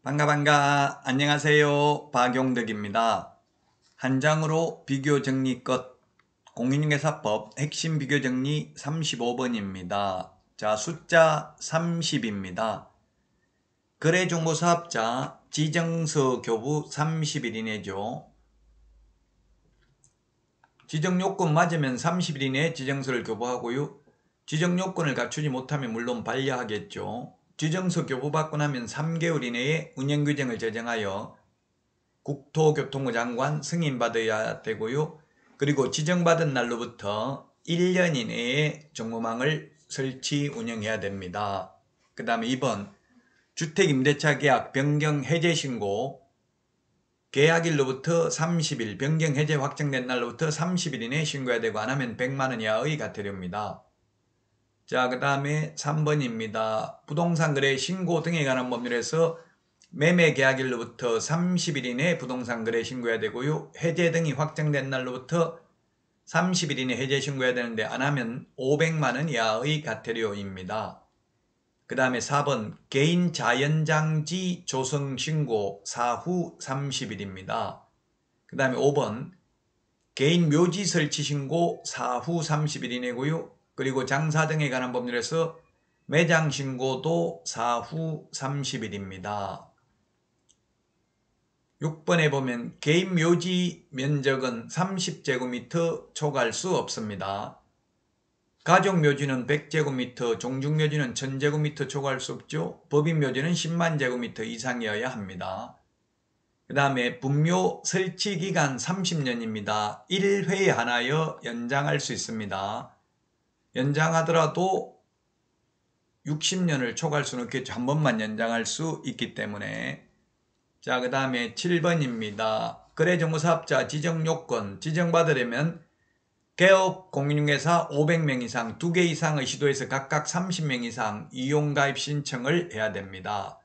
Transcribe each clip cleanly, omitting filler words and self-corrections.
반가 안녕하세요. 박용덕입니다. 한 장으로 비교 정리 끝. 공인중개사법 핵심 비교 정리 35번입니다. 자, 숫자 30입니다. 거래정보사업자 지정서 교부 30일 이내죠. 지정요건 맞으면 30일 이내에 지정서를 교부하고요. 지정요건을 갖추지 못하면 물론 반려하겠죠. 지정서 교부받고 나면 3개월 이내에 운영규정을 제정하여 국토교통부 장관 승인받아야 되고요. 그리고 지정받은 날로부터 1년 이내에 정보망을 설치 운영해야 됩니다. 그 다음에 2번 주택임대차 계약 변경 해제 신고 계약일로부터 30일, 변경 해제 확정된 날로부터 30일 이내에 신고해야 되고 안하면 100만원 이하의 과태료입니다. 자, 그 다음에 3번입니다. 부동산 거래 신고 등에 관한 법률에서 매매 계약일로부터 30일 이내에 부동산 거래 신고해야 되고요. 해제 등이 확정된 날로부터 30일 이내에 해제 신고해야 되는데 안하면 500만원 이하의 과태료입니다. 그 다음에 4번 개인 자연장지 조성 신고 사후 30일입니다. 그 다음에 5번 개인 묘지 설치 신고 사후 30일 이내고요. 그리고 장사 등에 관한 법률에서 매장 신고도 사후 30일입니다. 6번에 보면 개인 묘지 면적은 30제곱미터 초과할 수 없습니다. 가족묘지는 100제곱미터, 종중묘지는 1000제곱미터 초과할 수 없죠. 법인묘지는 10만 제곱미터 이상이어야 합니다. 그 다음에 분묘 설치기간 30년입니다. 1회에 하나여 연장할 수 있습니다. 연장하더라도 60년을 초과할 수는 없겠죠. 한 번만 연장할 수 있기 때문에. 자, 그 다음에 7번입니다. 거래정보사업자 지정요건 지정받으려면 개업 공인중개사 500명 이상 2개 이상의 시도에서 각각 30명 이상 이용가입 신청을 해야 됩니다.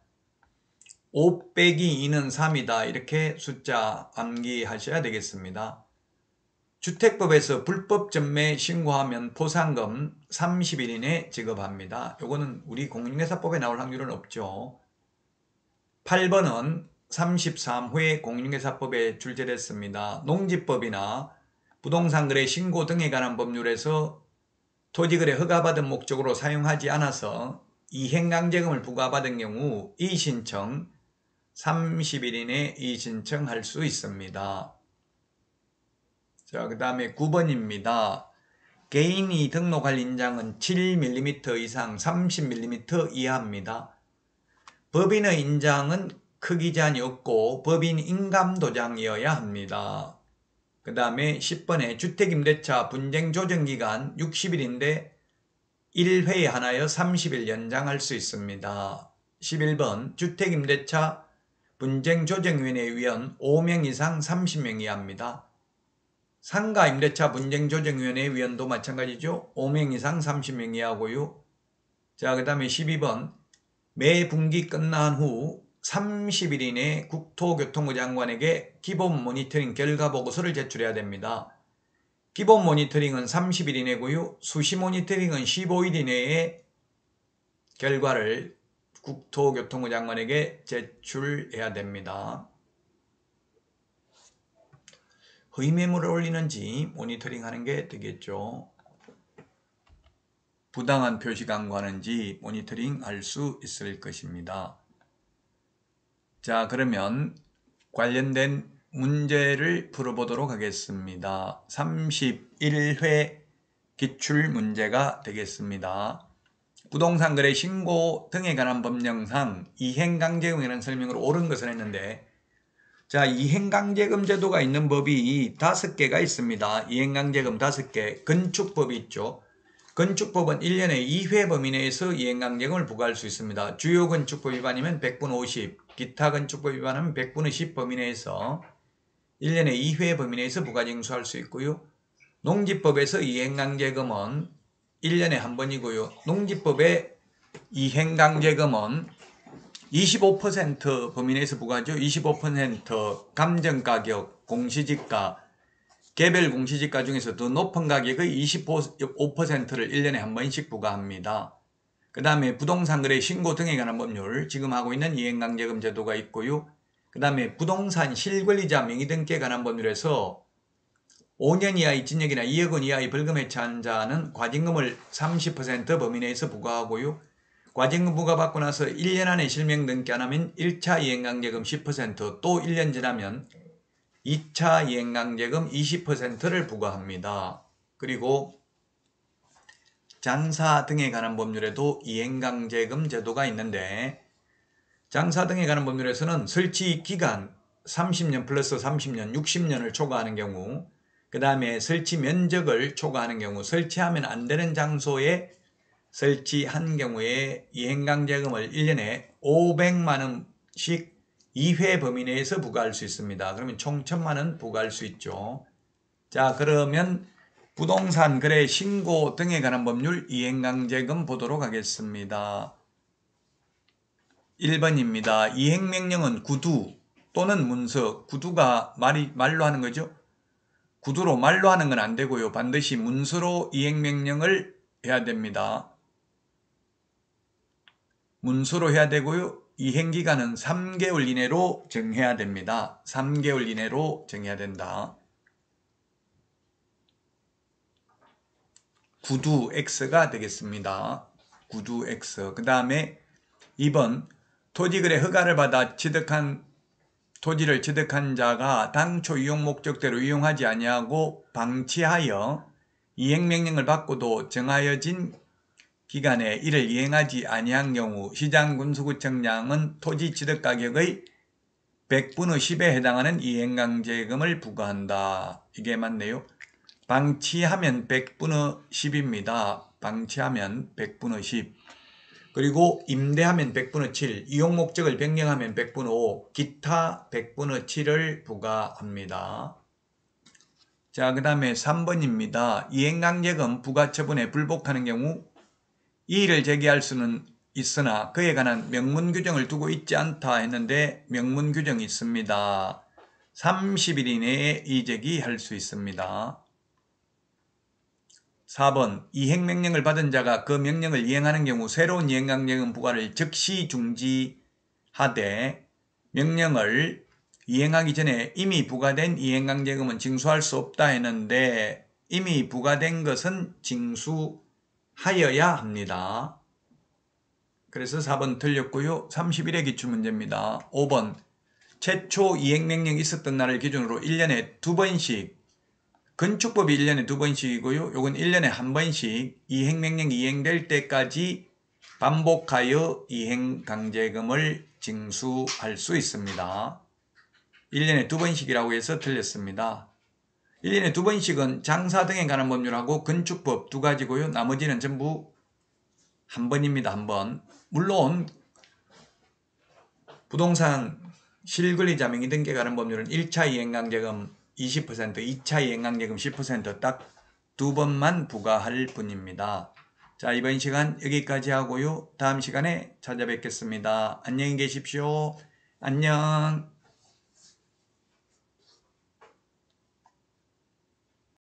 5 빼기 2는 3이다. 이렇게 숫자 암기하셔야 되겠습니다. 주택법에서 불법 전매 신고하면 포상금 30일 이내 지급합니다. 요거는 우리 공인중개사법에 나올 확률은 없죠. 8번은 33회 공인중개사법에 출제됐습니다. 농지법이나 부동산거래 신고 등에 관한 법률에서 토지거래 허가받은 목적으로 사용하지 않아서 이행강제금을 부과받은 경우 이의신청 30일 이내 이의신청할 수 있습니다. 자, 그 다음에 9번입니다. 개인이 등록할 인장은 7mm 이상 30mm 이하입니다. 법인의 인장은 크기 제한이 없고 법인 인감도장이어야 합니다. 그 다음에 10번에 주택임대차 분쟁조정기간 60일인데 1회에 하나여 30일 연장할 수 있습니다. 11번 주택임대차 분쟁조정위원회 위원 5명 이상 30명 이하입니다. 상가임대차 분쟁조정위원회 위원도 마찬가지죠. 5명 이상 30명 이하고요. 자, 그 다음에 12번 매 분기 끝난 후 30일 이내에 국토교통부 장관에게 기본 모니터링 결과 보고서를 제출해야 됩니다. 기본 모니터링은 30일 이내고요. 수시 모니터링은 15일 이내에 결과를 국토교통부 장관에게 제출해야 됩니다. 허위 매물을 올리는지 모니터링 하는 게 되겠죠. 부당한 표시 광고하는지 모니터링 할 수 있을 것입니다. 자, 그러면 관련된 문제를 풀어보도록 하겠습니다. 31회 기출 문제가 되겠습니다. 부동산 거래 신고 등에 관한 법령상 이행강제금이라는 설명으로 옳은 것을 했는데, 자, 이행강제금 제도가 있는 법이 5개가 있습니다. 이행강제금 5개. 건축법이 있죠. 건축법은 1년에 2회 범위 내에서 이행강제금을 부과할 수 있습니다. 주요 건축법 위반이면 100분 50, 기타 건축법 위반하면 100분의 10 범위 내에서 1년에 2회 범위 내에서 부과 징수할 수 있고요. 농지법에서 이행강제금은 1년에 한 번이고요. 농지법의 이행강제금은 25% 범위 내에서 부과하죠. 25% 감정가격, 공시지가, 개별 공시지가 중에서 더 높은 가격의 25%를 1년에 한 번씩 부과합니다. 그 다음에 부동산 거래 신고 등에 관한 법률, 지금 하고 있는 이행강제금 제도가 있고요. 그 다음에 부동산 실권리자 명의 등기에 관한 법률에서 5년 이하의 징역이나 2억 원 이하의 벌금에 처한 자는 과징금을 30% 범위 내에서 부과하고요. 과징금 부과받고 나서 1년 안에 실명 등기 안 하면 1차 이행강제금 10%, 또 1년 지나면 2차 이행강제금 20%를 부과합니다. 그리고 장사 등에 관한 법률에도 이행강제금 제도가 있는데, 장사 등에 관한 법률에서는 설치 기간 30년 플러스 30년, 60년을 초과하는 경우, 그 다음에 설치 면적을 초과하는 경우, 설치하면 안 되는 장소에 설치한 경우에 이행강제금을 1년에 500만 원씩 2회 범위 내에서 부과할 수 있습니다. 그러면 총 1000만 원 부과할 수 있죠. 자, 그러면 부동산 거래 신고 등에 관한 법률 이행강제금 보도록 하겠습니다. 1번입니다. 이행명령은 구두 또는 문서, 구두가 말로 하는 거죠. 구두로 말로 하는 건 안 되고요. 반드시 문서로 이행명령을 해야 됩니다. 문서로 해야 되고요. 이행기간은 3개월 이내로 정해야 됩니다. 3개월 이내로 정해야 된다. 구두 X가 되겠습니다. 구두 X. 그 다음에 2번 토지거래 허가를 받아 토지를 취득한 자가 당초 이용 목적대로 이용하지 아니하고 방치하여 이행명령을 받고도 정하여진 기간에 이를 이행하지 아니한 경우 시장군수구청장은 토지 취득 가격의 100분의 10에 해당하는 이행강제금을 부과한다. 이게 맞네요. 방치하면 100분의 10입니다. 방치하면 100분의 10. 그리고 임대하면 100분의 7, 이용 목적을 변경하면 100분의 5, 기타 100분의 7을 부과합니다. 자, 그 다음에 3번입니다. 이행강제금 부과처분에 불복하는 경우 이의를 제기할 수는 있으나 그에 관한 명문 규정을 두고 있지 않다 했는데 명문 규정이 있습니다. 30일 이내에 이의제기할 수 있습니다. 4번 이행명령을 받은 자가 그 명령을 이행하는 경우 새로운 이행강제금 부과를 즉시 중지하되 명령을 이행하기 전에 이미 부과된 이행강제금은 징수할 수 없다 했는데 이미 부과된 것은 징수하여야 합니다. 그래서 4번 틀렸고요. 30일의 기출문제입니다. 5번 최초 이행명령이 있었던 날을 기준으로 1년에 2번씩, 건축법이 1년에 2번씩이고요. 요건 1년에 1번씩 이행명령이 이행될 때까지 반복하여 이행강제금을 징수할 수 있습니다. 1년에 2번씩이라고 해서 틀렸습니다. 1년에 2번씩은 장사 등에 관한 법률하고 건축법 2가지고요. 나머지는 전부 1번입니다. 1번. 물론 부동산 실권리자 명의 등기에 관한 법률은 1차 이행강제금 20%, 2차 이행강제금 10% 딱 2번만 부과할 뿐입니다. 자, 이번 시간 여기까지 하고요. 다음 시간에 찾아뵙겠습니다. 안녕히 계십시오. 안녕.